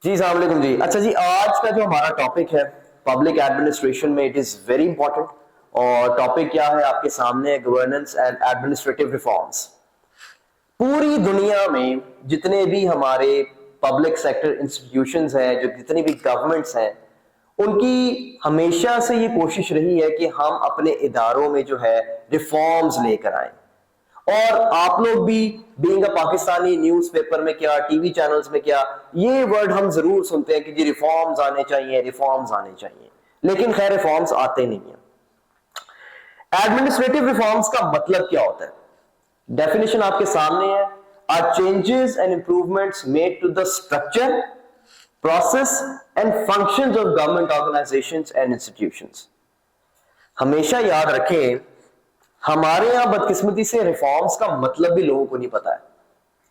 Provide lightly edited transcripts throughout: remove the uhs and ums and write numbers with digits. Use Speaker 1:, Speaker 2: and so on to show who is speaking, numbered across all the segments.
Speaker 1: जी अस्सलाम वालेकुम जी। अच्छा जी, आज का जो हमारा टॉपिक है पब्लिक एडमिनिस्ट्रेशन में, इट इज वेरी इंपॉर्टेंट। और टॉपिक क्या है आपके सामने? Governance and administrative reforms. पूरी दुनिया में जितने भी हमारे पब्लिक सेक्टर इंस्टीट्यूशंस हैं, जो जितनी भी गवर्नमेंट्स हैं, उनकी हमेशा से ये कोशिश रही है कि हम अपने इदारों में जो है रिफॉर्म्स लेकर आए। और आप लोग भी बीइंग अ पाकिस्तानी न्यूज़पेपर में क्या, टीवी चैनल्स में क्या, ये वर्ड हम जरूर सुनते हैं कि जी रिफॉर्म्स आने चाहिए, रिफॉर्म्स आने चाहिए, लेकिन खैर रिफॉर्म्स आते नहीं है। एडमिनिस्ट्रेटिव रिफॉर्म्स का मतलब क्या होता है? डेफिनेशन आपके सामने है। Are changes and improvements made to the structure, process and functions of government organisations and institutions. हमेशा याद रखें, हमारे यहां बदकिस्मती से रिफॉर्म्स का मतलब भी लोगों को नहीं पता है।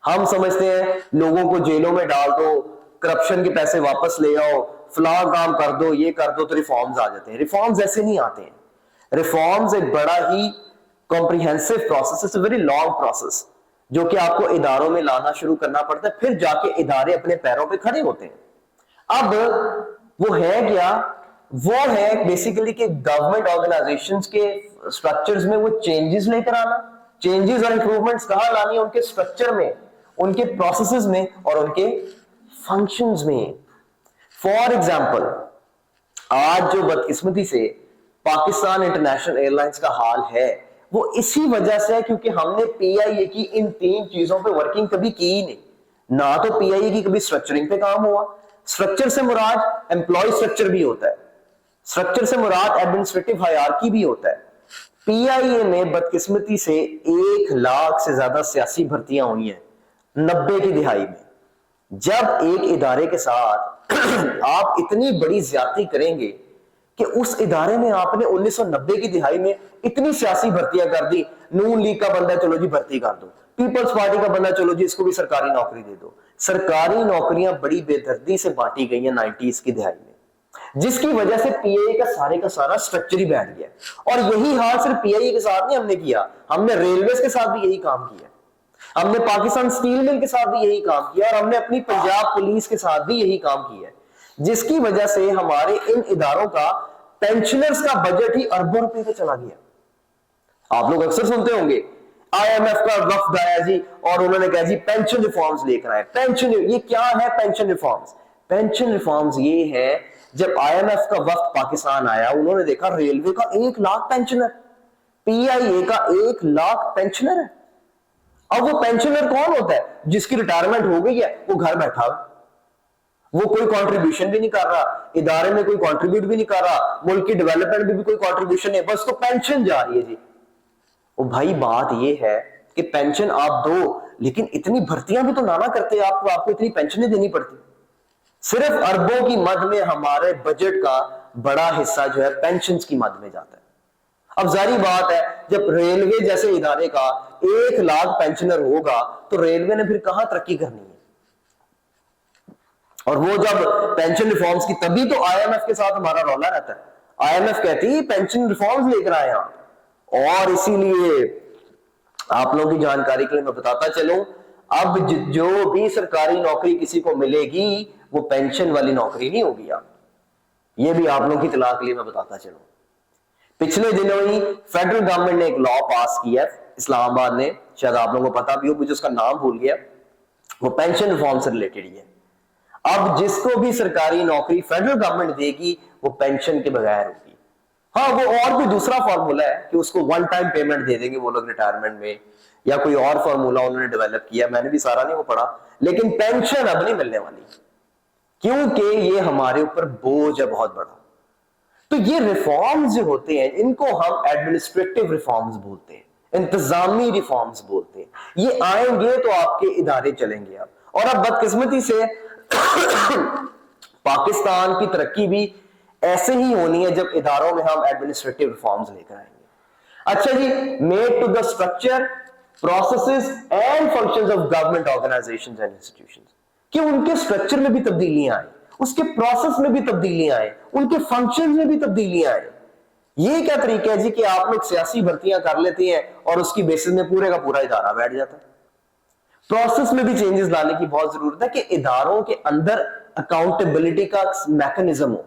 Speaker 1: हम समझते हैं लोगों को जेलों में डाल दो, करप्शन के पैसे वापस ले आओ, फलां काम कर दो, ये कर दो तो रिफॉर्म्स आ जाते हैं। रिफॉर्म्स ऐसे नहीं आते हैं। रिफॉर्म्स एक बड़ा ही comprehensive process, it's a very long process, जो कि आपको इदारों में लाना शुरू करना पड़ता है, फिर जाके इदारे अपने पैरों पे खड़े होते हैं। अब वो है क्या? वो है बेसिकली कि गवर्नमेंट ऑर्गेनाइजेशंस के स्ट्रक्चर्स में वो चेंजेस लेकर आना। चेंजेस और इंप्रूवमेंट्स कहां लानी है? उनके स्ट्रक्चर में, उनके प्रोसेसेस में और उनके फंक्शंस में। फॉर एग्जांपल, आज जो बदकिस्मती से पाकिस्तान इंटरनेशनल एयरलाइंस का हाल है, वो इसी वजह से है क्योंकि हमने पीआईए की इन तीन चीजों पे वर्किंग कभी की ही नहीं। ना तो पीआईए की कभी स्ट्रक्चरिंग पे काम हुआ। स्ट्रक्चर से मुराद एम्प्लॉय स्ट्रक्चर भी होता है, स्ट्रक्चर से मुराद एडमिनिस्ट्रेटिव हायरार्की भी होता है। पीआईए में बदकिस्मती से 1 लाख से ज्यादा सियासी भर्तियां हुई हैं 90 की दिहाई में। जब एक इदारे के साथ आप इतनी बड़ी ज्यादती करेंगे कि उस इदारे में आपने 1990 की दिहाई में इतनी सियासी भर्तियां कर दी, नून लीग का बंदा चलो जी भर्ती कर दो, पीपल्स पार्टी का बंदा चलो जी इसको भी सरकारी नौकरी दे दो। सरकारी नौकरियां बड़ी बेदर्दी से बांटी गई हैं 90s की दिहाई में, जिसकी वजह से पीआईए का सारा स्ट्रक्चर ही बैठ गया। और यही हाल सिर्फ पीआईए के साथ नहीं हमने किया, हमने रेलवे के साथ भी यही काम किया, हमने पाकिस्तान स्टील मिल के साथ भी यही काम किया, और हमने अपनी पंजाब पुलिस के साथ भी यही काम किया, जिसकी वजह से हमारे इन इदारों का पेंशनर्स का बजट ही अरबों रुपए का चला गया। आप लोग अक्सर सुनते होंगे आईएमएफ का वफ्द आया जी और उन्होंने कहा जी पेंशन रिफॉर्म्स लेकर आए। पेंशन, ये क्या है पेंशन रिफॉर्म्स? पेंशन रिफॉर्म्स ये है, जब आईएमएफ का वफ्द पाकिस्तान आया, उन्होंने देखा रेलवे का 1 लाख पेंशनर, पीआईए का 1 लाख पेंशनर है। अब वो पेंशनर कौन होता है? जिसकी रिटायरमेंट हो गई है, वो घर बैठा है, वो कोई कंट्रीब्यूशन भी नहीं कर रहा, इदारे में कोई कंट्रीब्यूट भी नहीं कर रहा, मुल्क की डेवलपमेंट में भी कोई कंट्रीब्यूशन नहीं, बस तो पेंशन जा रही है जी। ओ भाई, बात ये है कि पेंशन आप दो, लेकिन इतनी भर्तियां भी तो ना करते आपको इतनी पेंशनें देनी पड़ती। सिर्फ अरबों की मद में हमारे बजट का बड़ा हिस्सा जो है पेंशन की मद में जाता है। अब जारी बात है, जब रेलवे जैसे इदारे का 1 लाख पेंशनर होगा तो रेलवे ने फिर कहां तरक्की करनी है? और वो जब पेंशन रिफॉर्म्स की, तभी तो आईएमएफ के साथ हमारा रौला रहता है। आईएमएफ कहती है पेंशन रिफॉर्म्स लेकर आए आप, और इसीलिए आप लोगों की जानकारी के लिए मैं बताता चलूं, अब जो भी सरकारी नौकरी किसी को मिलेगी वो पेंशन वाली नौकरी नहीं होगी। आप ये भी आप लोगों की इत्तला के लिए मैं बताता चलूं, पिछले दिनों ही फेडरल गवर्नमेंट ने एक लॉ पास किया इस्लामाबाद ने, शायद आप लोगों को पता भी हो, मुझे उसका नाम भूल गया, वो पेंशन रिफॉर्म से रिलेटेड ही है। अब जिसको भी सरकारी नौकरी फेडरल गवर्नमेंट देगी वो पेंशन के बगैर होगी। हाँ, वो और भी दूसरा फॉर्मूला है कि उसको वन टाइम पेमेंट दे देंगे वो लोग रिटायरमेंट में, या कोई और फॉर्मूला उन्होंने डेवलप किया, मैंने भी सारा नहीं वो पढ़ा, लेकिन पेंशन अब नहीं मिलने वाली, क्योंकि ये हमारे ऊपर बोझ है बहुत बड़ा। तो ये रिफॉर्म्स जो होते हैं इनको हम एडमिनिस्ट्रेटिव रिफॉर्म्स बोलते हैं, इंतजामी रिफॉर्म्स बोलते हैं। ये आएंगे तो आपके इदारे चलेंगे। अब और अब बदकिस्मती से पाकिस्तान की तरक्की भी ऐसे ही होनी है जब इदारों में हम एडमिनिस्ट्रेटिव रिफॉर्म्स लेकर आएंगे। अच्छा जी, made to the structure, processes and functions of government organisations and institutions, कि उनके स्ट्रक्चर में भी तब्दीलियां आए, उसके प्रोसेस में भी तब्दीलियां आए, उनके फंक्शंस में भी तब्दीलियां आए। ये क्या तरीका है जी कि आप लोग सियासी भर्तियां कर लेते हैं और उसकी बेसिस में पूरे का पूरा इदारा बैठ जाता है। प्रोसेस में भी चेंजेस लाने की बहुत जरूरत है कि इदारों के अंदर अकाउंटेबिलिटी का मैकेनिज्म हो।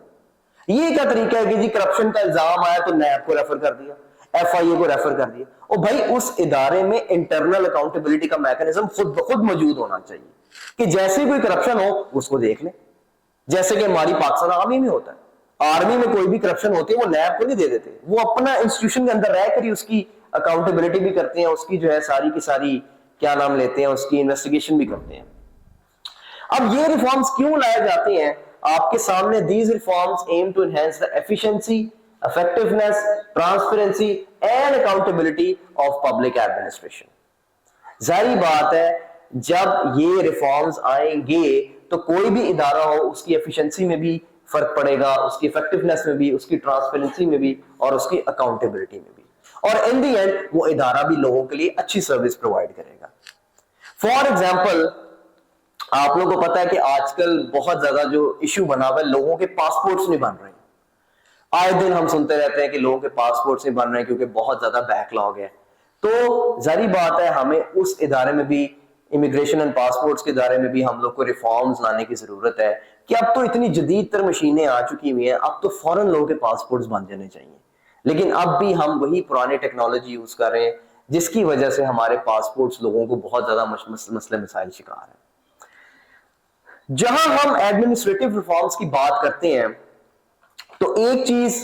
Speaker 1: ये क्या तरीका है कि जी करप्शन का इल्जाम आया तो नैब को रेफर कर दिया, एफआईए को रेफर कर दिया। और भाई उस इदारे में इंटरनल अकाउंटेबिलिटी का मैकेनिज्म खुद ब खुद मौजूद होना चाहिए कि जैसे कोई करप्शन हो उसको देख ले, जैसे कि हमारी पाकिस्तान आर्मी में होता है। आर्मी में कोई भी करप्शन होती है वो नैब को नहीं दे देते, वो अपना इंस्टीट्यूशन के अंदर रहकर ही उसकी अकाउंटेबिलिटी भी करते हैं, उसकी जो है सारी की सारी क्या नाम लेते हैं, उसकी इन्वेस्टिगेशन भी करते हैं। अब ये रिफॉर्म्स क्यों लाए जाते हैं आपके सामने? These reforms aim to enhance the efficiency, effectiveness, transparency and accountability of public administration। जाहिर बात है जब ये रिफॉर्म्स आएंगे तो कोई भी इदारा हो उसकी एफिशिएंसी में भी फर्क पड़ेगा, उसकी इफेक्टिवनेस में भी, उसकी ट्रांसपेरेंसी में भी और उसकी अकाउंटेबिलिटी में भी, और इन दी एंड वो इदारा भी लोगों के लिए अच्छी सर्विस प्रोवाइड करेगा। फॉर एग्जाम्पल आप लोगों को पता है कि आजकल बहुत ज्यादा जो इश्यू बना हुआ है, लोगों के पासपोर्ट्स नहीं बन रहे हैं। आए दिन हम सुनते रहते हैं कि लोगों के पासपोर्ट्स नहीं बन रहे हैं क्योंकि बहुत ज्यादा बैकलॉग है। तो जारी बात है हमें उस इदारे में भी, इमिग्रेशन एंड पासपोर्ट्स के इदारे में भी हम लोग को रिफॉर्म्स लाने की जरूरत है कि अब तो इतनी जदीद तर मशीनें आ चुकी हुई हैं, अब तो फौरन लोगों के पासपोर्ट्स बन जाने चाहिए। लेकिन अब भी हम वही पुरानी टेक्नोलॉजी यूज कर रहे हैं जिसकी वजह से हमारे पासपोर्ट्स लोगों को बहुत ज्यादा मसले मसाइल शिकार है। जहां हम एडमिनिस्ट्रेटिव रिफॉर्म्स की बात करते हैं तो एक चीज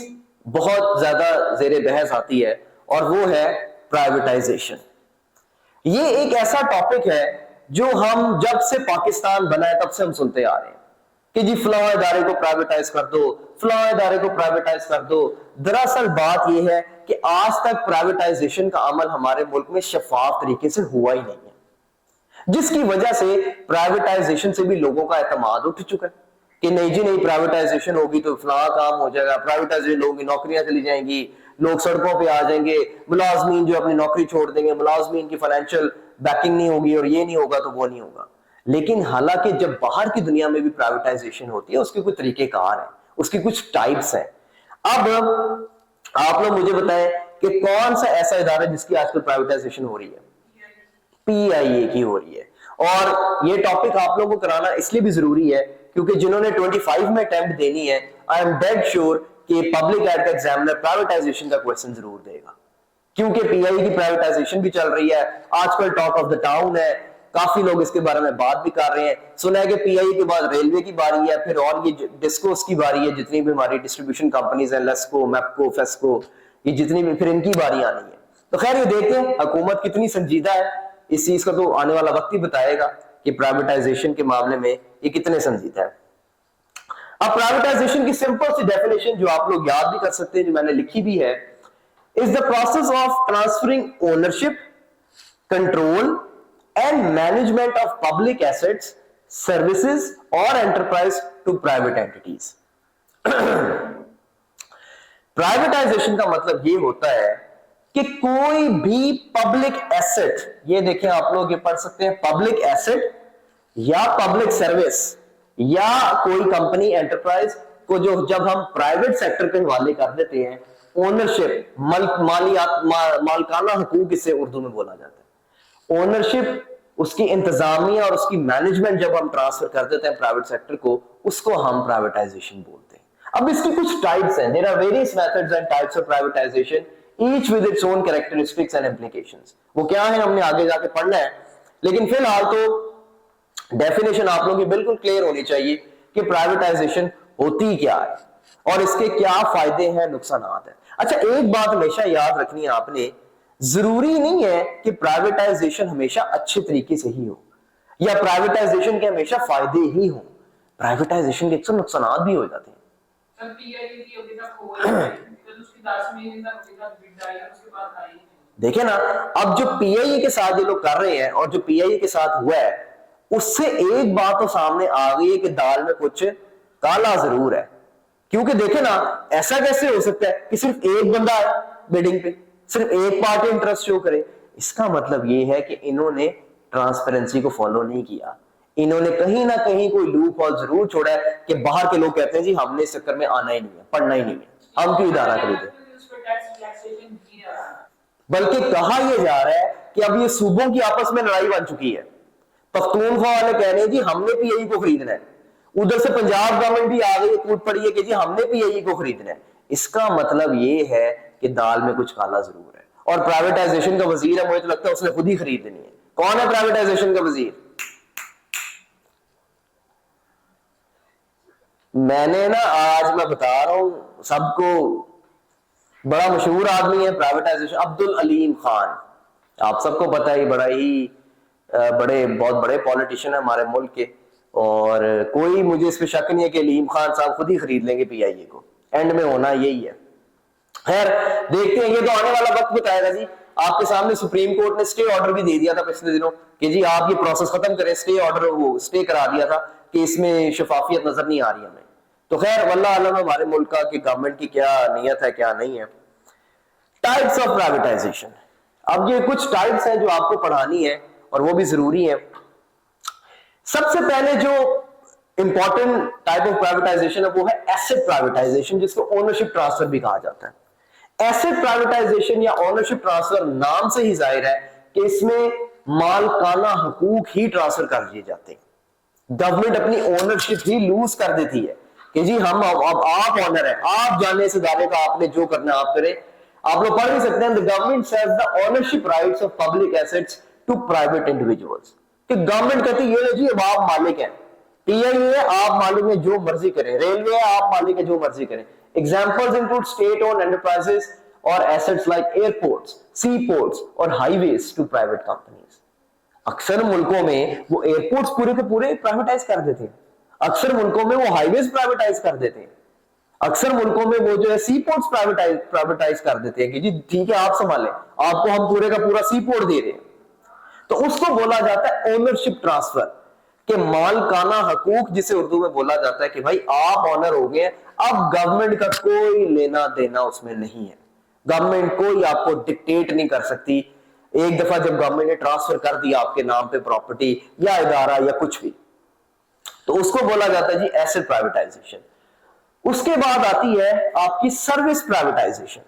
Speaker 1: बहुत ज्यादा जेरे बहस आती है और वो है प्राइवेटाइजेशन। ये एक ऐसा टॉपिक है जो हम जब से पाकिस्तान बना है तब से हम सुनते आ रहे हैं कि जी फलां इदारे को प्राइवेटाइज कर दो, फलां इदारे को प्राइवेटाइज कर दो। दरअसल बात यह है कि आज तक प्राइवेटाइजेशन का अमल हमारे मुल्क में शफाफ तरीके से हुआ ही नहीं है, जिसकी वजह से प्राइवेटाइजेशन से भी लोगों का एतमाद उठ चुका है कि नहीं जी नहीं, प्राइवेटाइजेशन होगी तो फलां काम हो जाएगा, प्राइवेटाइजेशन होगी नौकरियां चली जाएंगी, लोग सड़कों पे आ जाएंगे, मुलाजमीन जो अपनी नौकरी छोड़ देंगे, मुलाजमीन की फाइनेंशियल बैकिंग नहीं होगी और ये नहीं होगा तो वो नहीं होगा। लेकिन हालांकि जब बाहर की दुनिया में भी प्राइवेटाइजेशन होती है उसके कुछ तरीकेकार है, उसके कुछ टाइप्स हैं। अब आप लोग मुझे बताएं कि कौन सा ऐसा इदारा जिसकी आजकल प्राइवेटाइजेशन हो रही है? पीआईए की हो रही है। और ये टॉपिक आप लोगों को कराना इसलिए भी जरूरी है क्योंकि जिन्होंने 25 में अटेम्प्ट देनी है, आई एम डेड श्योर कि पब्लिक एड का एग्जामिनर प्राइवेटाइजेशन का क्वेश्चन जरूर देगा, क्योंकि पीआईए की प्राइवेटाइजेशन भी चल रही है, आजकल टॉक ऑफ द टाउन है, काफी लोग इसके बारे में बात भी कर रहे हैं। सुना है कि पीआईए के बाद रेलवे की बारी है, फिर और ये डिस्कोस की बारी है, जितनी भी हमारी डिस्ट्रीब्यूशन कंपनीज हैं, लेस्को, मैप्को, फेस्को, ये जितनी भी, फिर इनकी बारी आनी है। तो खैर ये देखते हैं हुकूमत कितनी संजीदा है, इस चीज का तो आने वाला वक्त ही बताएगा कि प्राइवेटाइजेशन के मामले में ये कितने संजीदा है। अब प्राइवेटाइजेशन की सिंपल सी डेफिनेशन जो आप लोग याद भी कर सकते हैं, जो मैंने लिखी भी है, is the process of transferring ownership, control and management of public assets, services और enterprise to private entities. Privatisation का मतलब ये होता है कि कोई भी पब्लिक एसेट, ये देखें आप लोग ये पढ़ सकते हैं, पब्लिक एसेट या पब्लिक सर्विस या कोई कंपनी एंटरप्राइज को जो जब हम प्राइवेट सेक्टर के हवाले कर देते हैं, ओनरशिप, मालिकाना हुकूक इसे उर्दू में बोला जाता है, ओनरशिप, उसकी इंतजामिया और उसकी मैनेजमेंट जब हम ट्रांसफर कर देते हैं प्राइवेट सेक्टर को, उसको हम प्राइवेटाइजेशन बोलते हैं। अब इसकी कुछ टाइप्स हैं, there are various methods and types of privatisation, each with its own characteristics and implications. वो क्या है हमने आगे जाके पढ़ना है, लेकिन फिलहाल तो डेफिनेशन आप लोगों की बिल्कुल क्लियर होनी चाहिए कि प्राइवेटाइजेशन होती क्या है और इसके क्या फायदे हैं, नुकसान हैं। अच्छा, एक बात हमेशा याद रखनी है आपने, जरूरी नहीं है कि प्राइवेटाइजेशन हमेशा अच्छे तरीके से ही हो या प्राइवेटाइजेशन के हमेशा फायदे ही हो, प्राइवेटाइजेशन के अक्सर नुकसान भी हो जाते हैं। देखे ना, अब जो पीआईए के साथ ये लोग कर रहे हैं और जो पीआईए के साथ हुआ है, उससे एक बात तो सामने आ गई है कि दाल में कुछ काला जरूर है। क्योंकि देखे ना, ऐसा कैसे हो सकता है कि सिर्फ एक बंदा है बिडिंग पे, सिर्फ एक पार्टी इंटरेस्ट शो करे? इसका मतलब ये है कि इन्होंने ट्रांसपेरेंसी को फॉलो नहीं किया, इन्होंने कहीं ना कहीं कोई लूप होल जरूर छोड़ा है कि बाहर के लोग कहते हैं जी हमने इस चक्कर में आना ही नहीं है, पढ़ना ही नहीं है, हम क्यों इदारा खरीदे। बल्कि कहा यह जा रहा है कि अब ये सूबों की आपस में लड़ाई बन चुकी है। पख्तूनख्वा वाले कह रहे हैं जी हमने पीआईए को खरीदना है, उधर से पंजाब गवर्नमेंट भी आ गई, कूद पड़ी है कि जी हमने पीआईई को खरीदना है। इसका मतलब ये है कि दाल में कुछ काला जरूर है। और प्राइवेटाइजेशन का वजीर है, मुझे तो लगता है उसने खुद ही खरीदनी है। कौन है प्राइवेटाइजेशन का वजीर? मैंने ना, आज मैं बता रहा हूं सबको, बड़ा मशहूर आदमी है प्राइवेटाइजेशन, अब्दुल अलीम खान। आप सबको पता है, बड़ा ही बहुत बड़े पॉलिटिशियन है हमारे मुल्क के, और कोई मुझे इस पे शक नहीं है कि अलीम खान साहब खुद ही खरीद लेंगे पीआईए को। एंड में होना यही है। खैर देखते हैं, ये तो आने वाला वक्त बताएगा जी। आपके सामने सुप्रीम कोर्ट ने स्टे ऑर्डर भी दे दिया था पिछले दिनों कि जी आप ये प्रोसेस खत्म करें। स्टे ऑर्डर वो स्टे करा दिया था कि इसमें शफाफियत नजर नहीं आ रही हमें। तो खैर वल्लाह आलम हमारे मुल्क का कि गवर्नमेंट की क्या नीयत है क्या नहीं है। टाइप्स ऑफ प्राइवेटाइजेशन, अब ये कुछ टाइप्स हैं जो आपको पढ़ानी है और वो भी जरूरी है। सबसे पहले जो इंपॉर्टेंट टाइप ऑफ प्राइवेटाइजेशन है वो है एसेट प्राइवेटाइजेशन, जिसको ओनरशिप ट्रांसफर भी कहा जाता है। एसेट प्राइवेटाइजेशन या ओनरशिप ट्रांसफर नाम से ही जाहिर है कि इसमें मालकाना हकूक ही ट्रांसफर कर दिए जाते हैं। गवर्नमेंट अपनी ओनरशिप ही लूज कर देती है कि जी हम अब आप ऑनर है, आप जाने से दावे का, आपने जो करना आप करें। आप लोग पढ़ भी सकते हैं, the government says the ownership rights of public assets to private individuals. कि गवर्नमेंट कहती है ये जी अब आप मालिक हैं, पीआईए है आप मालिक हैं, जो मर्जी करें, रेलवे है आप मालिक हैं, जो मर्जी करें। Examples include state owned enterprises और एसेट्स लाइक एयरपोर्ट्स, सी पोर्ट्स और हाईवेज टू प्राइवेट कंपनीज। अक्सर मुल्कों में वो एयरपोर्ट्स पूरे के पूरे प्राइवेटाइज कर देते हैं, अक्सर मुल्कों में वो हाईवेज प्राइवेटाइज कर देते हैं, अक्सर मुल्कों में वो जो है सी पोर्ट्स प्राइवेटाइज कर देते हैं कि जी ठीक है आप संभालें, आपको हम पूरे का पूरा सी पोर्ट दे रहे हैं। तो उसको बोला जाता है ओनरशिप ट्रांसफर, के मालकाना हकूक, जिसे उर्दू में बोला जाता है कि भाई आप ऑनर हो गए, अब गवर्नमेंट का कोई लेना देना उसमें नहीं है। गवर्नमेंट कोई आपको डिक्टेट नहीं कर सकती। एक दफा जब गवर्नमेंट ने ट्रांसफर कर दिया आपके नाम पे प्रॉपर्टी या इदारा या कुछ भी, तो उसको बोला जाता है जी एसेट प्राइवेटाइजेशन। उसके बाद आती है आपकी सर्विस प्राइवेटाइजेशन।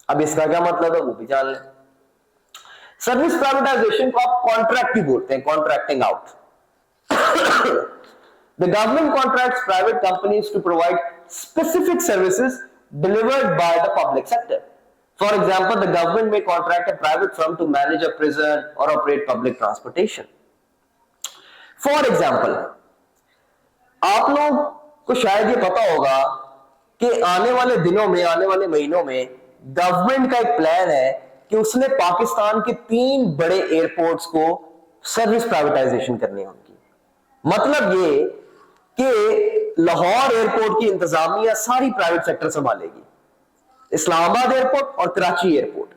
Speaker 1: अब इसका क्या मतलब है वो भी जान लें। सर्विस प्राइवेटाइजेशन को आप कॉन्ट्रैक्ट भी बोलते हैं, contracting out. The government contracts private companies to provide specific services delivered by the public sector. For example, the government may contract a private firm to manage a prison or operate public transportation. For example, आप लोग को शायद ये पता होगा कि आने वाले दिनों में, आने वाले महीनों में गवर्नमेंट का एक प्लान है कि उसने पाकिस्तान के 3 बड़े एयरपोर्ट्स को सर्विस प्राइवेटाइजेशन करनी है उनकी। मतलब ये कि लाहौर एयरपोर्ट की इंतजामिया सारी प्राइवेट सेक्टर संभालेगी, इस्लामाबाद एयरपोर्ट और कराची एयरपोर्ट।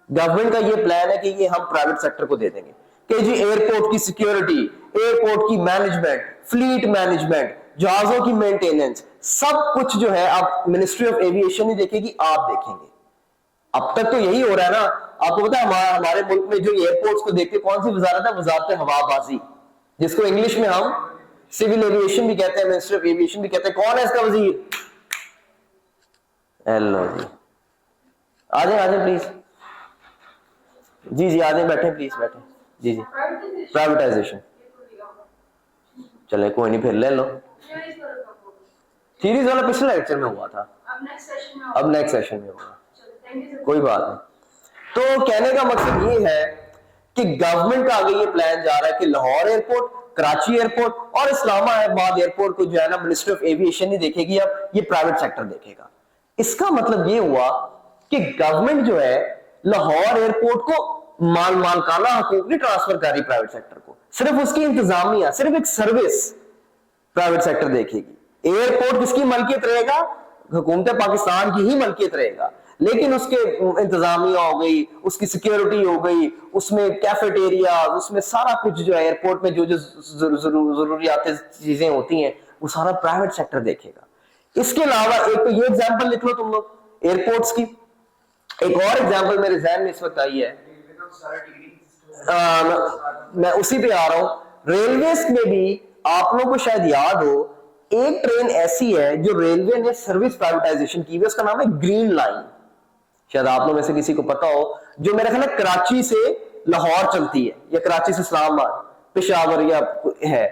Speaker 1: गवर्नमेंट का ये प्लान है कि ये हम प्राइवेट सेक्टर को दे देंगे कि जी एयरपोर्ट की सिक्योरिटी, एयरपोर्ट की मैनेजमेंट, फ्लीट मैनेजमेंट, जहाजों की मेंटेनेंस, सब कुछ जो है आप मिनिस्ट्री ऑफ एविएशन ही देखेगी, आप देखेंगे। अब तक तो यही हो रहा है ना। आपको पता है हमारे मुल्क में जो एयरपोर्ट्स को देखते कौन सी वजारत है? वजारत हवाबाजी, जिसको इंग्लिश में हम सिविल एविएशन भी कहते हैं, मिनिस्ट्री ऑफ एविएशन भी कहते हैं। कौन है इसका वजीर? हेलो जी, आ जाए प्लीज। जी जी आ जाए, बैठे प्लीज बैठे। जी जी प्राइवेटाइजेशन, चले कोई नहीं, फिर ले लो। सीरीज वाला पिछले लेक्चर में हुआ था, अब नेक्स्ट सेशन में होगा, कोई बात नहीं। तो कहने का मकसद ये है कि गवर्नमेंट का आगे ये प्लान जा रहा है कि लाहौर एयरपोर्ट, कराची एयरपोर्ट और इस्लामाबाद एयरपोर्ट को जो है ना मिनिस्ट्री ऑफ एविएशन ही देखेगी, अब ये प्राइवेट सेक्टर देखेगा। इसका मतलब ये हुआ कि गवर्नमेंट जो है लाहौर एयरपोर्ट को मालकाना हकूक नहीं ट्रांसफर कर रही प्राइवेट सेक्टर को, सिर्फ उसकी इंतजामिया, सिर्फ एक सर्विस प्राइवेट सेक्टर देखेगी। एयरपोर्ट किसकी मलकियत रहेगा? हुकूमत पाकिस्तान की ही मलकियत रहेगा, लेकिन उसके इंतजामिया हो गई, उसकी सिक्योरिटी हो गई, उसमें कैफेटेरिया, उसमें सारा कुछ जो है एयरपोर्ट में जो जो जरूरियात चीजें होती हैं वो सारा प्राइवेट सेक्टर देखेगा। इसके अलावा एक तो ये एग्जांपल लिख लो तुम लोग एयरपोर्ट्स की। एक और एग्जांपल मेरे ज़हन में इस वक्त आई है, मैं उसी पे आ रहा हूं। रेलवेज में भी आप लोगों को शायद याद हो, एक ट्रेन ऐसी है जो रेलवे ने सर्विस प्राइवेटाइजेशन की हुई, उसका नाम है ग्रीन लाइन। शायद आप लोग में से किसी को पता हो, जो मेरा ख्याल है कराची से लाहौर चलती है या कराची से इस्लामाबाद, पेशावर या है।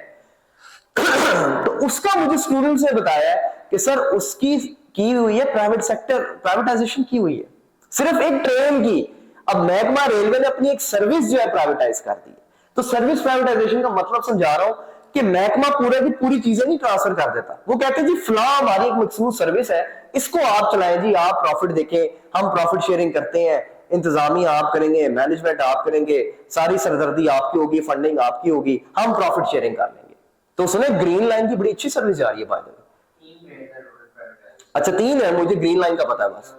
Speaker 1: तो उसका मुझे स्टूडेंट्स ने बताया कि सर उसकी की हुई है प्राइवेट सेक्टर, प्राइवेटाइजेशन की हुई है सिर्फ एक ट्रेन की। अब महकमा रेलवे ने अपनी एक सर्विस जो है प्राइवेटाइज कर दी है। तो सर्विस प्राइवेटाइजेशन का मतलब समझा रहा हूं कि महकमा पूरे की पूरी चीजें नहीं ट्रांसफर कर देता। वो कहते हैं जी फला हमारी एक मखसूस सर्विस है, इसको आप चलाएं जी, आप प्रॉफिट देखें, हम प्रॉफिट शेयरिंग करते हैं, इंतजामिया आप करेंगे, मैनेजमेंट आप करेंगे, सारी सरदर्दी आपकी होगी, फंडिंग आपकी होगी, हम प्रॉफिट शेयरिंग कर लेंगे। तो उसने ग्रीन लाइन की बड़ी अच्छी सर्विस जा रही है बाय। अच्छा 3 है, मुझे ग्रीन लाइन का पता है बस।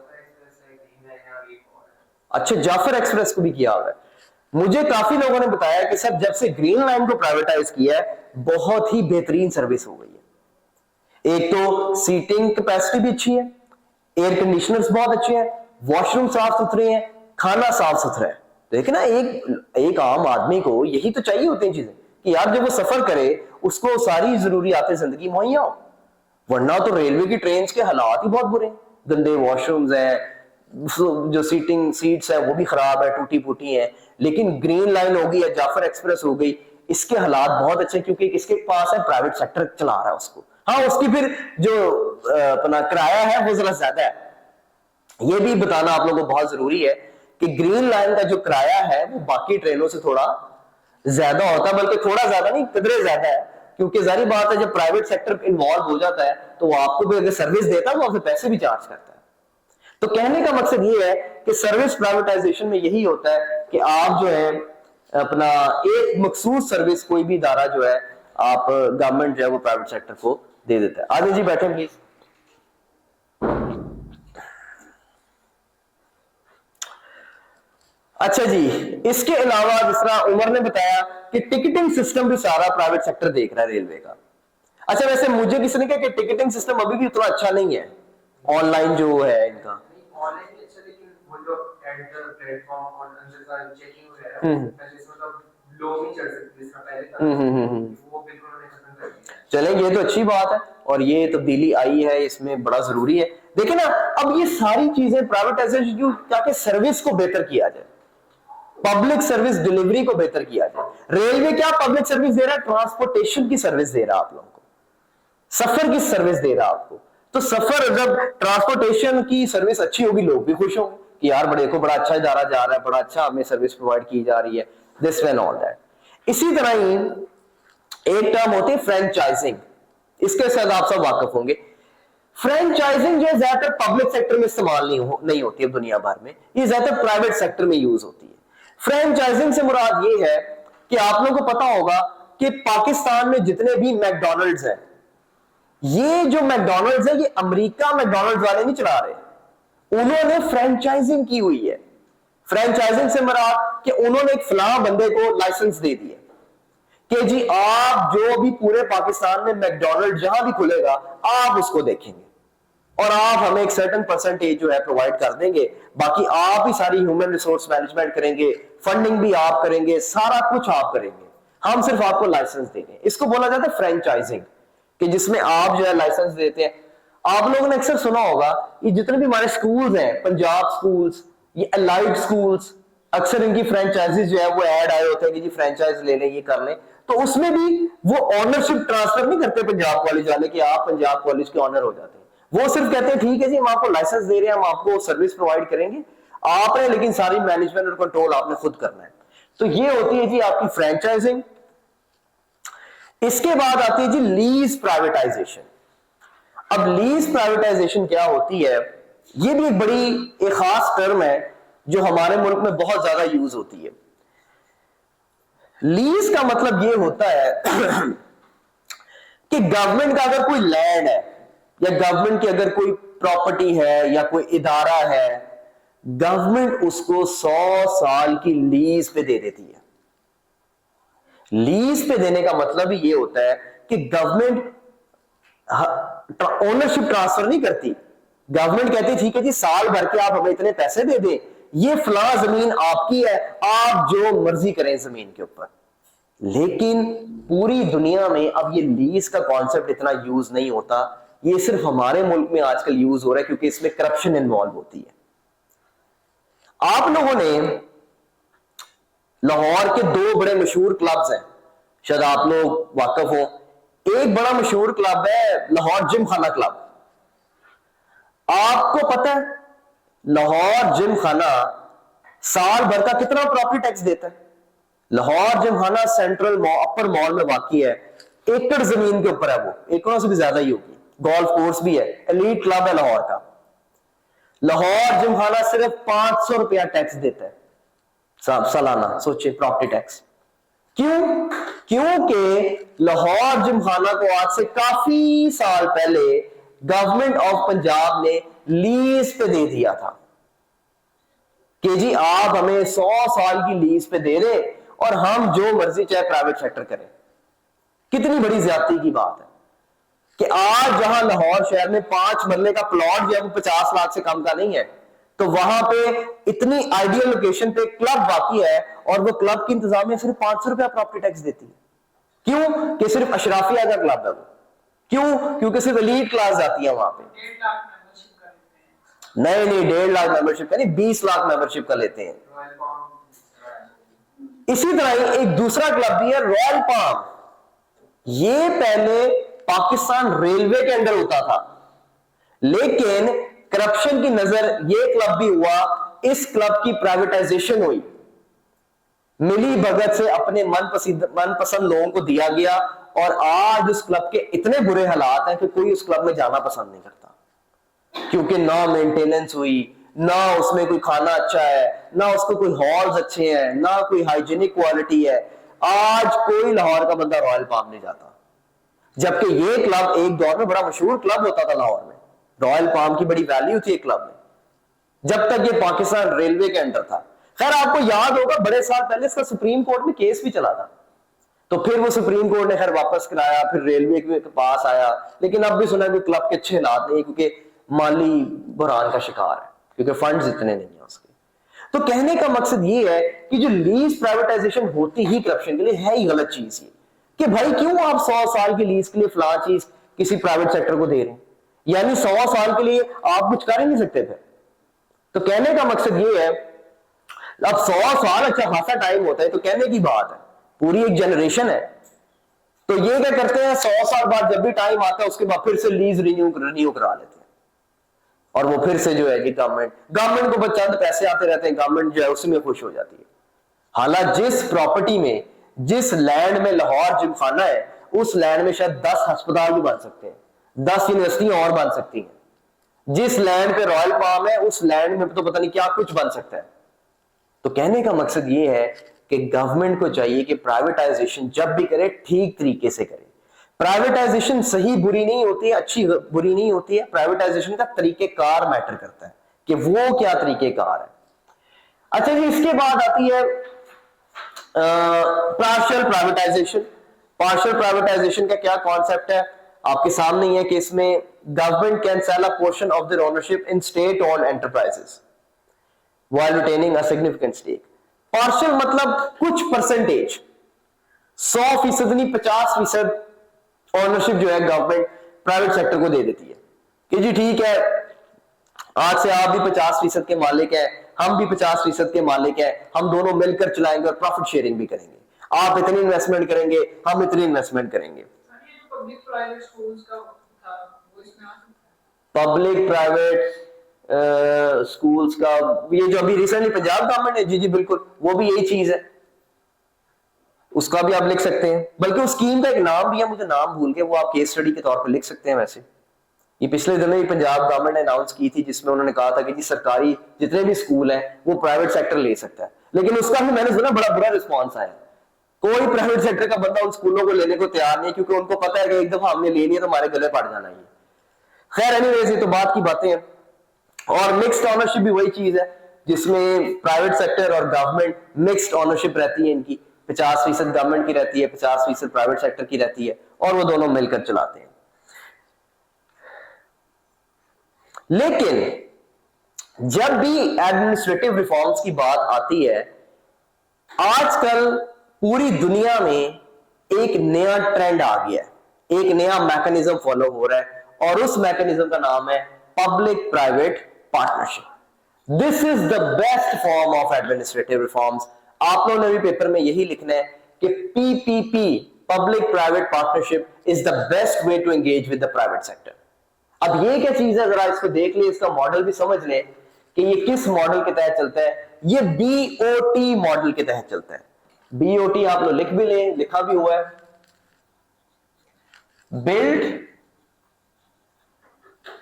Speaker 1: अच्छा जाफर एक्सप्रेस को भी किया हुआ है। मुझे काफी लोगों ने बताया कि सर जब से ग्रीन लाइन को प्राइवेटाइज किया है बहुत ही बेहतरीन सर्विस हो गई है। एक तो सीटिंग कैपेसिटी भी अच्छी है, एयर कंडीशनर्स बहुत अच्छे हैं, वॉशरूम साफ सुथरे हैं, खाना साफ सुथरा है। देखिए ना, एक आम आदमी को यही तो चाहिए होती हैं चीजें कि यार जब वो सफर करे उसको सारी जरूरियातें जिंदगी मुहैया हो। वरना तो रेलवे की ट्रेन के हालात ही बहुत बुरे हैं, गंदे वॉशरूम्स हैं, जो सीटिंग सीट्स है वो भी खराब है, टूटी फूटी है। लेकिन ग्रीन लाइन हो गई या जाफर एक्सप्रेस हो गई, इसके हालात बहुत अच्छे, क्योंकि इसके पास है प्राइवेट सेक्टर चला रहा है उसको। हाँ उसकी फिर जो अपना किराया है वो जरा ज्यादा है। ये भी बताना आप लोगों को बहुत जरूरी है कि ग्रीन लाइन का जो किराया है वो बाकी ट्रेनों से थोड़ा ज्यादा होता है, बल्कि थोड़ा ज्यादा नहीं, कदरे ज्यादा है। क्योंकि जारी बात है जब प्राइवेट सेक्टर इन्वॉल्व हो जाता है तो वो आपको भी अगर सर्विस देता है वो आपसे पैसे भी चार्ज करता है। तो कहने का मकसद ये है कि सर्विस प्राइवेटाइजेशन में यही होता है कि आप जो है अपना एक मखसूस सर्विस कोई भी इदारा जो है आप गवर्नमेंट जो है वो प्राइवेट सेक्टर को दे देता है। आगे जी बैठे प्लीज। अच्छा जी, इसके अलावा जिस तरह उमर ने बताया कि टिकटिंग सिस्टम भी सारा प्राइवेट सेक्टर देख रहा है रेलवे का। अच्छा वैसे मुझे किसी ने कहा कि टिकटिंग सिस्टम अभी भी उतना अच्छा नहीं है, ऑनलाइन जो है इनका। चले ये तो अच्छी बात है और ये तब्दीली आई है, इसमें बड़ा जरूरी है। देखिए ना, अब ये सारी चीजें प्राइवेटाइजेशन ताकि सर्विस को बेहतर किया जाए, पब्लिक सर्विस डिलीवरी को बेहतर किया जाए। रेलवे क्या पब्लिक सर्विस दे रहा है? ट्रांसपोर्टेशन की सर्विस दे रहा है आप लोगों को, सफर की सर्विस दे रहा है आपको। तो सफर जब ट्रांसपोर्टेशन की सर्विस अच्छी होगी लोग भी खुश होंगे कि यार बड़े को बड़ा अच्छा इदारा जा रहा है, बड़ा अच्छा हमें सर्विस प्रोवाइड की जा रही है, दिस एंड ऑल दैट। इसी तरह ही एक टर्म होती है फ्रेंचाइजिंग, इसके साथ आप सब वाकिफ होंगे। फ्रेंचाइजिंग जो है ज्यादातर पब्लिक सेक्टर में इस्तेमाल नहीं होती है दुनिया भर में, ये ज्यादातर प्राइवेट सेक्टर में यूज होती है। फ्रेंचाइजिंग से मुराद ये है कि आप लोगों को पता होगा कि पाकिस्तान में जितने भी मैकडॉनल्ड्स हैं, ये जो मैकडॉनल्ड्स है ये अमेरिका मैकडॉनल्ड्स वाले नहीं चला रहे, उन्होंने फ्रेंचाइजिंग की हुई है। फ्रेंचाइजिंग से मुराद कि उन्होंने एक फलां बंदे को लाइसेंस दे दिया कि जी आप जो भी पूरे पाकिस्तान में मैकडॉनल्ड जहां भी खुलेगा आप उसको देखेंगे और आप हमें एक सर्टेन परसेंटेज जो है प्रोवाइड कर देंगे, बाकी आप ही सारी ह्यूमन रिसोर्स मैनेजमेंट करेंगे, फंडिंग भी आप करेंगे, सारा कुछ आप करेंगे, हम सिर्फ आपको लाइसेंस देंगे। इसको बोला जाता है फ्रेंचाइजिंग, कि जिसमें आप जो है लाइसेंस देते हैं। आप लोगों ने अक्सर सुना होगा ये जितने भी हमारे स्कूल्स हैं, पंजाब स्कूल्स, ये अलाइड स्कूल्स, अक्सर इनकी फ्रेंचाइजीज जो है वो ऐड आए होते हैं कि जी फ्रेंचाइज ले लें, ये कर लें। तो उसमें भी वो ऑनरशिप ट्रांसफर नहीं करते पंजाब कॉलेज वाले कि आप पंजाब कॉलेज के ऑनर हो जाते हैं। वो सिर्फ कहते हैं ठीक है जी हम आपको लाइसेंस दे रहे हैं, हम आपको सर्विस प्रोवाइड करेंगे, आपने लेकिन सारी मैनेजमेंट और कंट्रोल आपने खुद करना है। तो ये होती है जी आपकी फ्रेंचाइजिंग। इसके बाद आती है जी लीज प्राइवेटाइजेशन। अब लीज प्राइवेटाइजेशन क्या होती है? ये भी एक बड़ी एक खास टर्म है जो हमारे मुल्क में बहुत ज्यादा यूज होती है। लीज का मतलब ये होता है कि गवर्नमेंट का अगर कोई लैंड है या गवर्नमेंट की अगर कोई प्रॉपर्टी है या कोई इदारा है, गवर्नमेंट उसको 100 साल की लीज पे दे देती है। लीज पे देने का मतलब ये होता है कि गवर्नमेंट ओनरशिप ट्रांसफर नहीं करती। गवर्नमेंट कहती है ठीक है जी साल भर के आप हमें इतने पैसे दे दें, ये फला जमीन आपकी है, आप जो मर्जी करें जमीन के ऊपर। लेकिन पूरी दुनिया में अब ये लीज का कॉन्सेप्ट इतना यूज नहीं होता, ये सिर्फ हमारे मुल्क में आजकल यूज हो रहा है क्योंकि इसमें करप्शन इन्वॉल्व होती है। आप लोगों ने लाहौर के 2 बड़े मशहूर क्लब्स हैं, शायद आप लोग वाकिफ हो, एक बड़ा मशहूर क्लब है लाहौर जिम खाना क्लब। आपको पता है लाहौर जिम खाना साल भर का कितना प्रॉपर्टी टैक्स देता है? लाहौर जिम खाना सेंट्रल अपर मॉल में वाकई है, एकड़ जमीन के ऊपर है, वो एकड़ों से भी ज्यादा ही होगी, गोल्फ कोर्स भी है, एलीट क्लब है लाहौर का। लाहौर जिम खाना सिर्फ 500 रुपया टैक्स देता है सालाना। सोचिए प्रॉपर्टी टैक्स। क्यों? क्योंकि लाहौर जिमखाना को आज से काफी साल पहले गवर्नमेंट ऑफ पंजाब ने लीज पे दे दिया था कि जी आप हमें 100 साल की लीज पे दे रहे और हम जो मर्जी चाहे प्राइवेट सेक्टर करें। कितनी बड़ी ज्यादती की बात है कि आज जहां लाहौर शहर में 5 मरले का प्लॉट जो है वो 50 लाख से कम का नहीं है, तो वहां पे इतनी आइडियल लोकेशन पे क्लब वाकई है और वो क्लब की इंतजामिया सिर्फ 500 रुपया प्रॉपर्टी टैक्स देती है। क्यों? कि सिर्फ अशराफिया का क्लब है वो। क्यों? क्योंकि सिर्फ एलीट क्लास जाती है वहां पे।
Speaker 2: 1.5 लाख मेंबरशिप का लेते हैं।
Speaker 1: नहीं, 1.5 लाख मेंबरशिप का नहीं, 20 लाख मेंबरशिप का लेते हैं। इसी तरह ही एक दूसरा क्लब भी है रॉयल पाम। ये पहले पाकिस्तान रेलवे के अंडर होता था, लेकिन करप्शन की नजर ये क्लब भी हुआ, इस क्लब की प्राइवेटाइजेशन हुई, मिली भगत से अपने मनपसंद लोगों को दिया गया और आज उस क्लब के इतने बुरे हालात हैं कि कोई उस क्लब में जाना पसंद नहीं करता, क्योंकि ना मेंटेनेंस हुई, ना उसमें कोई खाना अच्छा है, ना उसको कोई हॉल्स अच्छे हैं, ना कोई हाइजीनिक क्वालिटी है। आज कोई लाहौर का बंदा रॉयल पाम नहीं जाता, जबकि ये क्लब एक दौर में बड़ा मशहूर क्लब होता था लाहौर में। रॉयल पाम की बड़ी वैल्यू थी एक क्लब में, जब तक ये पाकिस्तान रेलवे के अंडर था। खैर आपको याद होगा बड़े साल पहले इसका सुप्रीम कोर्ट में केस भी चला था, तो फिर वो सुप्रीम कोर्ट ने खैर वापस कराया, फिर रेलवे के पास आया, लेकिन अब भी सुना कि क्लब के अच्छे हालात नहीं, क्योंकि माली बुरहान का शिकार है, क्योंकि फंड्स इतने नहीं है उसके। तो कहने का मकसद ये है कि जो लीज प्राइवेटाइजेशन होती ही करप्शन के लिए है ही गलत चीज ये, कि भाई क्यों आप 100 साल की लीज के लिए फलां चीज किसी प्राइवेट सेक्टर को दे रहे हैं, यानी 100 साल के लिए आप कुछ कर ही नहीं सकते थे। तो कहने का मकसद ये है, अब 100 साल अच्छा खासा टाइम होता है, तो कहने की बात है पूरी एक जनरेशन है, तो ये क्या करते हैं 100 साल बाद जब भी टाइम आता है उसके बाद फिर से लीज रिन्यू करा लेते हैं, और वो फिर से जो है कि गवर्नमेंट को चंद पैसे आते रहते हैं, गवर्नमेंट जो है उसमें खुश हो जाती है। हालांकि जिस प्रॉपर्टी में, जिस लैंड में लाहौर जिमखाना है, उस लैंड में शायद 10 अस्पताल भी बन सकते हैं, 10 यूनिवर्सिटियां और बन सकती हैं। जिस लैंड पे रॉयल पाम है उस लैंड में तो पता नहीं क्या कुछ बन सकता है। तो कहने का मकसद ये है कि गवर्नमेंट को चाहिए कि प्राइवेटाइजेशन जब भी करे ठीक तरीके से करे। प्राइवेटाइजेशन सही बुरी नहीं होती है, अच्छी बुरी नहीं होती है, प्राइवेटाइजेशन का तरीकेकार मैटर करता है कि वो क्या तरीकेकार है। अच्छा जी, इसके बाद आती है पार्शियल प्राइवेटाइजेशन। पार्शियल प्राइवेटाइजेशन का क्या कॉन्सेप्ट है आपके सामने ही है कि इसमें government can sell a portion of their ownership in state owned enterprises while retaining a significant stake। Partial मतलब कुछ परसेंटेज, 100% नहीं 50% ओनरशिप जो है गवर्नमेंट प्राइवेट सेक्टर को दे देती है कि जी ठीक है, आज से आप भी 50% के मालिक हैं, हम भी 50% के मालिक हैं, हम दोनों मिलकर चलाएंगे और प्रॉफिट शेयरिंग भी करेंगे, आप इतनी इन्वेस्टमेंट करेंगे, हम इतनी इन्वेस्टमेंट करेंगे।
Speaker 2: पब्लिक प्राइवेट स्कूल्स का था, वो इसमें
Speaker 1: पब्लिक प्राइवेट स्कूल्स का ये जो अभी रिसेंटली पंजाब गवर्नमेंट है, जी जी बिल्कुल वो भी यही चीज है, उसका भी आप लिख सकते हैं। बल्कि उस स्कीम का एक नाम भी है, मुझे नाम भूल के, वो आप केस स्टडी के तौर पर लिख सकते हैं। वैसे ये पिछले दिनों ही पंजाब गवर्नमेंट ने अनाउंस की थी, जिसमें उन्होंने कहा था कि जी सरकारी जितने भी स्कूल हैं वो प्राइवेट सेक्टर ले सकता है, लेकिन उसका भी मैंने सुना बड़ा बुरा रिस्पॉन्स आया। कोई प्राइवेट सेक्टर का बंदा उन स्कूलों को लेने को तैयार नहीं, क्योंकि उनको पता है कि एक दफा हमने ले लिया तो हमारे गले पड़ जाना ही। खैर एनीवेज, ये तो बात की बातें हैं। और मिक्स्ड ऑनरशिप भी वही चीज है जिसमें प्राइवेट सेक्टर और गवर्नमेंट मिक्स्ड ऑनरशिप रहती है इनकी, 50% गवर्नमेंट की रहती है, 50% प्राइवेट सेक्टर की रहती है, और वो दोनों मिलकर चलाते हैं। लेकिन जब भी एडमिनिस्ट्रेटिव रिफॉर्म्स की बात आती है, आजकल पूरी दुनिया में एक नया ट्रेंड आ गया है, एक नया मैकेनिज्म फॉलो हो रहा है, और उस मैकेनिज्म का नाम है public private partnership. This is the best form of administrative reforms. आप लोगों ने भी पेपर में यही लिखना है कि PPP public private partnership is the best way to engage with the private sector. अब ये क्या चीज है, जरा इसको देख ले, इसका मॉडल भी समझ ले कि ये किस मॉडल के तहत चलता है। ये बीओटी मॉडल के तहत चलता है। बीओटी आप लोग लिख भी ले, लिखा भी हुआ है, बिल्ड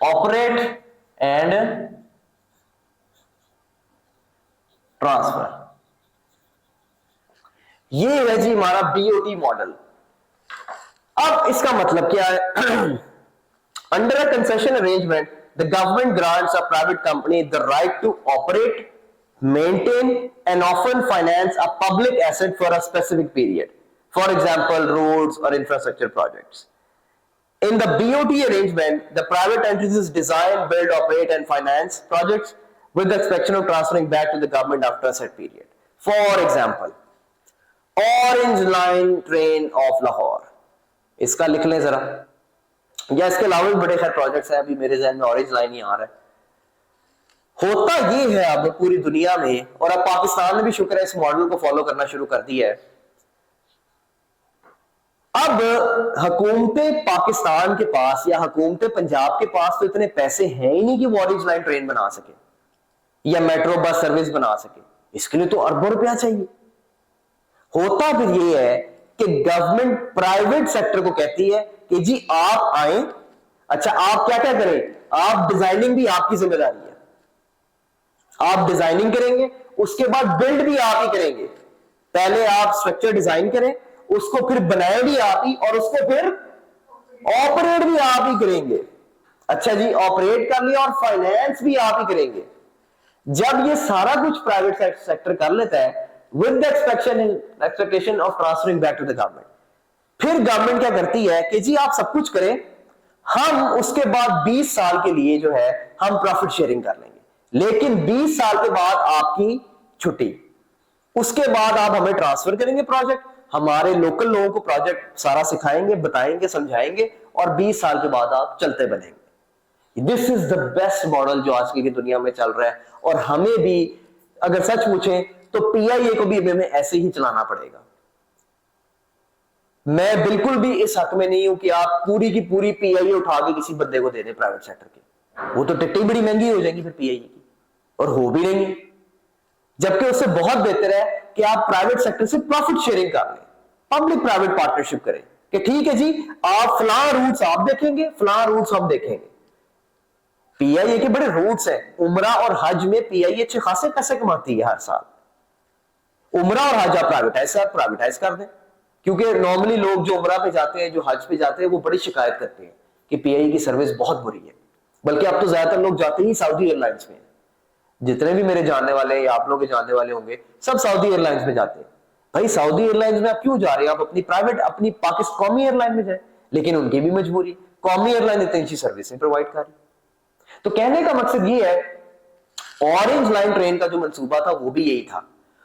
Speaker 1: ऑपरेट एंड ट्रांसफर। ये है जी हमारा बीओटी मॉडल। अब इसका मतलब क्या है? Under a concession arrangement, the government grants a private company the right to operate, maintain, and often finance a public asset for a specific period. For example, roads or infrastructure projects. In the BOT arrangement, the private entities design, build, operate, and finance projects with the expectation of transferring back to the government after a set period. For example, Orange Line train of Lahore. इसका लिख लें जरा, या इसके अलावा भी बड़े खैर प्रोजेक्ट्स हैं, अभी मेरे जहन में ऑरेंज लाइन ही आ रहा है। होता ये है अब पूरी दुनिया में, और अब पाकिस्तान ने भी शुक्र है इस मॉडल को फॉलो करना शुरू कर दिया है। अब हुकूमत पाकिस्तान के पास या हुकूमत पंजाब के पास तो इतने पैसे हैं ही नहीं कि वो ऑरेंज लाइन ट्रेन बना सके या मेट्रो बस सर्विस बना सके। इसके लिए तो अरबों रुपया चाहिए। होता फिर ये है कि गवर्नमेंट प्राइवेट सेक्टर को कहती है कि जी आप आए, अच्छा आप क्या क्या करें, आप डिजाइनिंग भी आपकी जिम्मेदारी है, आप डिजाइनिंग करेंगे, उसके बाद बिल्ड भी आप ही करेंगे। पहले आप स्ट्रक्चर डिजाइन करें, उसको फिर बनाए भी आप ही, और उसको फिर ऑपरेट भी आप ही करेंगे। अच्छा जी, ऑपरेट कर लिया और फाइनेंस भी आप ही करेंगे। जब ये सारा कुछ प्राइवेट सेक्टर कर लेता है with the expectation of transferring back to the government, फिर गवर्नमेंट क्या करती है कि जी आप सब कुछ करें, हम उसके बाद 20 साल के लिए जो है हम प्रॉफिट शेयरिंग कर लेंगे, लेकिन 20 साल के बाद आपकी छुट्टी, उसके बाद आप हमें ट्रांसफर करेंगे प्रोजेक्ट, हमारे लोकल लोगों को प्रोजेक्ट सारा सिखाएंगे, बताएंगे, समझाएंगे, और 20 साल के बाद आप चलते बनेंगे। This is the best model जो आज की दुनिया में चल रहा है, और हमें भी अगर सच पूछें तो पीआईए को भी हमें ऐसे ही चलाना पड़ेगा। मैं बिल्कुल भी इस हक में नहीं हूं कि आप पूरी की पूरी पीआईए उठा के किसी बंदे को दे दें प्राइवेट सेक्टर के, वो तो टिकटें बड़ी महंगी हो जाएंगी फिर पीआईए की, और हो भी नहीं। जबकि उससे बहुत बेहतर है कि आप प्राइवेट सेक्टर से प्रॉफिट शेयरिंग कर लें, पब्लिक प्राइवेट पार्टनरशिप करें कि ठीक है जी आप फलां रूट्स आप देखेंगे, फलां रूट्स हम देखेंगे। पीआईए के बड़े रूट्स हैं, उमरा और हज में पीआईए अच्छे खासे पैसे कमाती है हर साल। उमरा और हज आप प्राइवेटाइज कर दें, क्योंकि नॉर्मली लोग जो उमरा पे जाते हैं, जो हज पे जाते हैं, वो बड़ी शिकायत करते हैं कि पीआईए की सर्विस बहुत बुरी है। बल्कि अब तो ज्यादातर लोग जाते ही सऊदी एयरलाइंस में, जितने भी मेरे जानने वाले या आप लोग के जानने वाले होंगे सब सऊदी एयरलाइंस में जाते हैं। भाई सऊदी एयरलाइंस में आप क्यों जा रहे हैं, आप अपनी प्राइवेट अपनी पाकिस्तान कौमी एयरलाइन में जाए, लेकिन उनकी भी मजबूरी, कौमी एयरलाइन इतनी अच्छी सर्विस नहीं प्रोवाइड कर रही। तो कहने का मकसद ये है, ऑरेंज लाइन ट्रेन का जो मंसूबा था वो भी यही था।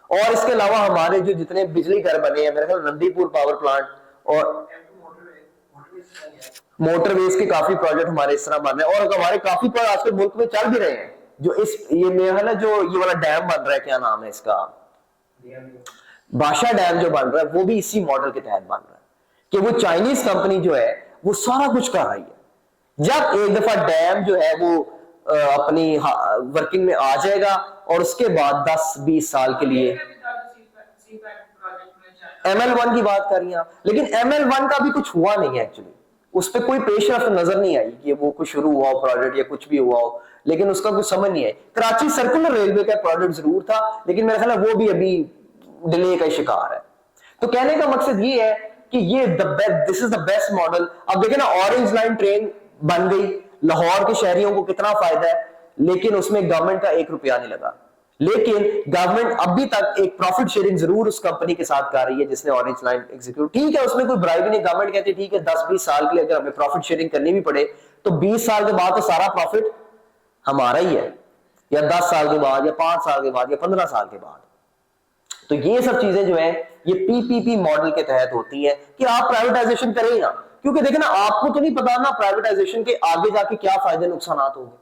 Speaker 1: और इसके अलावा हमारे जो जितने बिजली घर बने हैं, मेरे ख्याल नंदीपुर पावर प्लांट और मोटरवेज के काफी प्रोजेक्ट हमारे इस तरह बन रहे हैं, और हमारे काफी प्रोजेक्ट आजकल मुल्क में चल भी रहे हैं। जो इस ये मेरा ख्याल है जो ये वाला डैम बन रहा है, क्या नाम है इसका, बादशाह डैम जो बन रहा है, वो भी इसी मॉडल के तहत बन रहा है कि वो चाइनीज कंपनी जो है वो सारा कुछ कर रही है। जब एक दफा डैम जो है वो अपनी वर्किंग में आ जाएगा, और उसके बाद 10-20 साल के लिए ML1 की बात कर रही हैं, लेकिन ML1 का भी कुछ हुआ नहीं है एक्चुअली, उस पर कोई पेशरफ्त नजर नहीं आई कि वो कुछ शुरू हुआ हो प्रोजेक्ट या कुछ भी हुआ हो, लेकिन उसका कुछ समझ नहीं आई। कराची सर्कुलर रेलवे का प्रोजेक्ट जरूर था, लेकिन मेरा ख्याल है वो भी अभी डिले का शिकार है। तो कहने का मकसद ये है कि ये this is the best model. अब देखें ना, ऑरेंज लाइन ट्रेन बन गई, लाहौर के शहरियों को कितना फायदा है, लेकिन उसमें गवर्नमेंट का 1 रुपया नहीं लगा। लेकिन गवर्नमेंट अभी तक एक प्रॉफिट शेयरिंग जरूर उस कंपनी के साथ कर रही है जिसने ऑरेंज लाइन एग्जीक्यूट, ठीक है उसमें कोई ब्राइब नहीं। गवर्नमेंट कहती है ठीक है 10-20 साल के लिए अगर हमें प्रॉफिट शेयरिंग करनी भी पड़े तो 20 साल के बाद तो सारा प्रॉफिट हमारा ही है, या 10 साल के बाद, या 5 साल के बाद, या 15 साल के बाद। तो ये सब चीजें जो है ये पीपीपी मॉडल के तहत होती है कि आप प्राइवेटाइजेशन करें ही ना, क्योंकि देखिए ना आपको तो नहीं पता ना प्राइवेटाइजेशन के आगे जाके क्या फायदे नुकसान होंगे।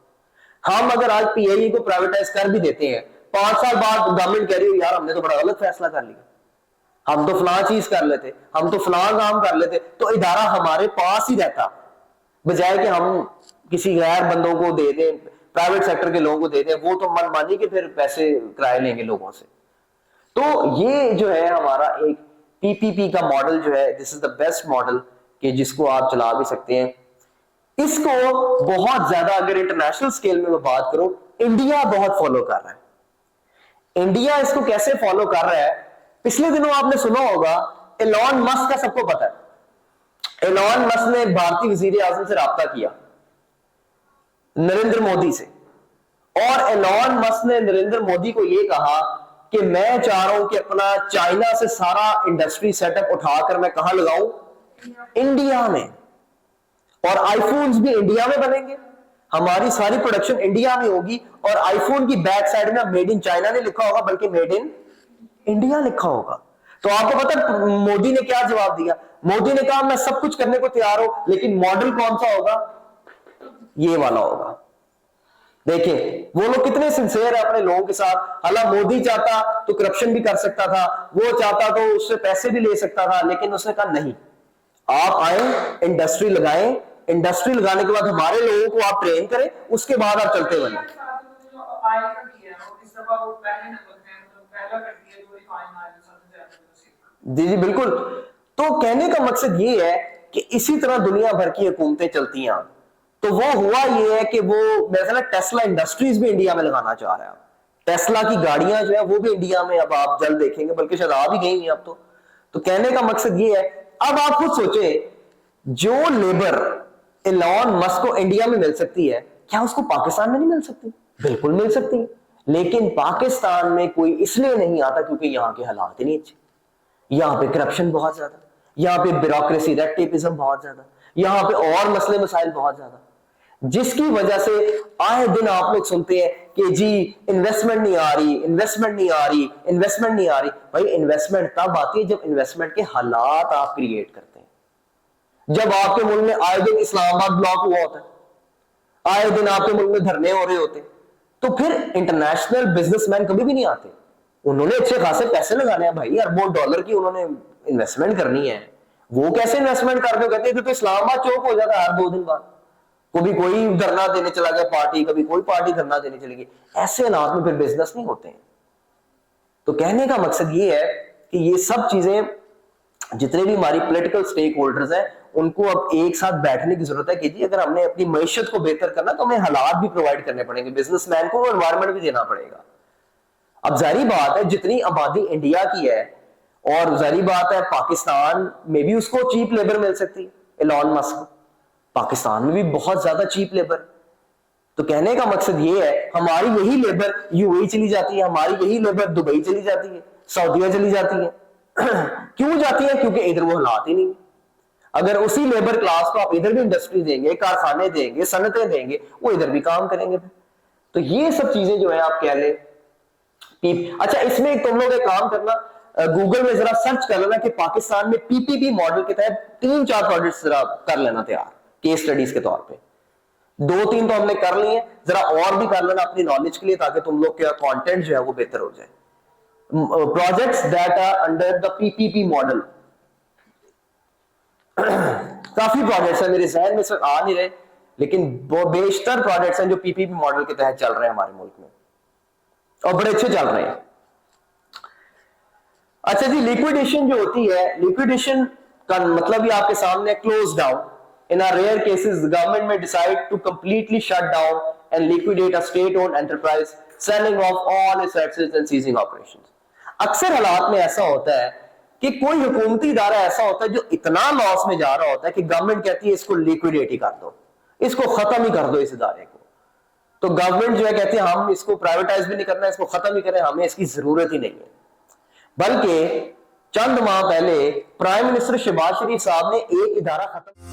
Speaker 1: हम अगर आज पीआईए को प्राइवेटाइज कर भी देते हैं, 5 साल बाद गवर्नमेंट कह रही है यार हमने तो बड़ा गलत फैसला कर लिया, हम तो फलां चीज कर लेते, हम तो फलां काम कर लेते, तो इदारा हमारे पास ही रहता, बजाय कि हम किसी गैर बंदों को दे दें, प्राइवेट सेक्टर के लोगों को दे दें, वो तो मनमानी के फिर पैसे किराए लेंगे लोगों से। तो ये जो है हमारा एक पीपीपी का मॉडल जो है, this is the best model कि जिसको आप चला भी सकते हैं। इसको बहुत ज्यादा अगर इंटरनेशनल स्केल में मैं बात करूं, इंडिया बहुत फॉलो कर रहा है। इंडिया इसको कैसे फॉलो कर रहा है, पिछले दिनों आपने सुना होगा एलॉन मस्क का, सबको पता है एलॉन मस्क ने भारतीय वजीर आजम से राब्ता किया, नरेंद्र मोदी से, और एलॉन मस्क ने नरेंद्र मोदी को यह कहा कि मैं चाह रहा हूं कि अपना चाइना से सारा इंडस्ट्री सेटअप उठाकर मैं कहां लगाऊं, इंडिया में, और आईफोन्स भी इंडिया में बनेंगे, हमारी सारी प्रोडक्शन इंडिया में होगी, और आईफोन की बैक साइड में मेड इन चाइना नहीं लिखा होगा बल्कि मेड इन इंडिया लिखा होगा। तो आपको पता है मोदी ने क्या जवाब दिया? मोदी ने कहा मैं सब कुछ करने को तैयार हूं, लेकिन मॉडल कौन सा होगा? ये वाला होगा। देखिए वो लोग कितने सिंसियर है अपने लोगों के साथ। हालांकि मोदी चाहता तो करप्शन भी कर सकता था, वो चाहता तो उससे पैसे भी ले सकता था, लेकिन उसने कहा नहीं, आप आए, इंडस्ट्री लगाएं, इंडस्ट्री लगाने के बाद हमारे लोगों को आप ट्रेन करें, उसके बाद आप चलते बने। जी जी बिल्कुल। तो कहने का मकसद ये है कि इसी तरह दुनिया भर की हुकूमतें चलती हैं। तो वो हुआ ये है कि वो मेरे ख्याल टेस्ला इंडस्ट्रीज भी इंडिया में लगाना चाह रहा है। टेस्ला की गाड़ियां जो है वो भी इंडिया में अब आप जल्द देखेंगे, बल्कि शायद आ भी गई हैं अब तो कहने का मकसद ये है, अब आप खुद सोचे, जो लेबर एलॉन मस्क को इंडिया में मिल सकती है, क्या उसको पाकिस्तान में नहीं मिल सकती? बिल्कुल मिल सकती है, लेकिन पाकिस्तान में कोई इसलिए नहीं आता क्योंकि यहां के हालात ही नहीं अच्छे। यहां पे करप्शन बहुत ज्यादा, यहां पे ब्यूरोक्रेसी, रेड टेपिज्म बहुत ज्यादा, यहां पे और मसले मसाइल बहुत ज्यादा, जिसकी वजह से आए दिन आप लोग सुनते हैं कि जी इन्वेस्टमेंट नहीं आ रही, इन्वेस्टमेंट नहीं आ रही, इन्वेस्टमेंट नहीं आ रही। भाई इन्वेस्टमेंट तब आती है जब इन्वेस्टमेंट के हालात आप क्रिएट करते हैं। जब आपके मुल्क में आए दिन इस्लामाबाद ब्लॉक हुआ होता है, आए दिन आपके मुल्क में धरने हो रहे होते, तो फिर इंटरनेशनल बिजनेसमैन कभी भी नहीं आते। उन्होंने अच्छे खासे पैसे लगाने हैं भाई, अरबों डॉलर की उन्होंने इन्वेस्टमेंट करनी है। वो कैसे इन्वेस्टमेंट कर दो? कहते हैं तो इस्लामाबाद चौक हो जाता है हर 2 दिन बाद, कभी कोई धरना देने चला गया पार्टी, कभी कोई पार्टी धरना देने चली गई। ऐसे हालात में फिर बिजनेस नहीं होते हैं। तो कहने का मकसद ये है कि ये सब चीजें, जितने भी हमारी पॉलिटिकल स्टेक होल्डर्स हैं, उनको अब एक साथ बैठने की जरूरत है कि जी अगर हमने अपनी मईशत को बेहतर करना तो हमें हालात भी प्रोवाइड करने पड़ेंगे, बिजनेसमैन को एनवायरमेंट भी देना पड़ेगा। अब जारी बात है जितनी आबादी इंडिया की है, और जारी बात है पाकिस्तान में भी उसको चीप लेबर मिल सकती है, एलॉन मस्क को पाकिस्तान में भी बहुत ज्यादा चीप लेबर। तो कहने का मकसद ये है, हमारी यही लेबर यूएई चली जाती है, हमारी यही लेबर दुबई चली जाती है, सऊदीया चली जाती है। क्यों जाती है? क्योंकि इधर वो हालात ही नहीं। अगर उसी लेबर क्लास को आप इधर भी इंडस्ट्री देंगे, कारखाने देंगे, सनतें देंगे, वो इधर भी काम करेंगे। तो ये सब चीजें जो है आप कह लें। अच्छा इसमें तुम लोग एक काम करना, गूगल में जरा सर्च कर लेना कि पाकिस्तान में पीपीपी मॉडल के तहत 3-4 प्रोजेक्ट्स जरा कर लेना तैयार, केस स्टडीज के तौर पे। 2-3 तो हमने कर लिए, जरा और भी कर लेना अपनी नॉलेज के लिए, ताकि तुम लोग का कंटेंट जो है वो बेहतर हो जाए। Projects that are under the PPP model, काफी प्रोजेक्ट्स हैं, मेरे जहन में से आ नहीं रहे, लेकिन वो बेशतर प्रोजेक्ट्स हैं जो पीपीपी मॉडल के तहत चल रहे हैं हमारे मुल्क में, और बड़े अच्छे चल रहे हैं। अच्छा जी, लिक्विडेशन जो होती है, लिक्विडेशन का मतलब ही आपके सामने, close down. In our rare cases, the government may decide to completely shut down and liquidate a state-owned enterprise, selling off all its assets and ceasing operations. अक्सर हालात में ऐसा होता है कि कोई हुकूमती इदारा ऐसा होता है जो इतना लॉस में जा रहा होता है कि गवर्नमेंट कहती है इसको लिक्विडेट ही कर दो, इसको खत्म ही कर दो इस इदारे को। तो गवर्नमेंट जो है कहती है हम इसको प्राइवेटाइज भी नहीं करना, इसको खत्म ही करें, हमें इसकी जरूरत ही नहीं है। बल्कि चंद माह पहले प्राइम मिनिस्टर शहबाज शरीफ साहब ने एक इदारा खत्म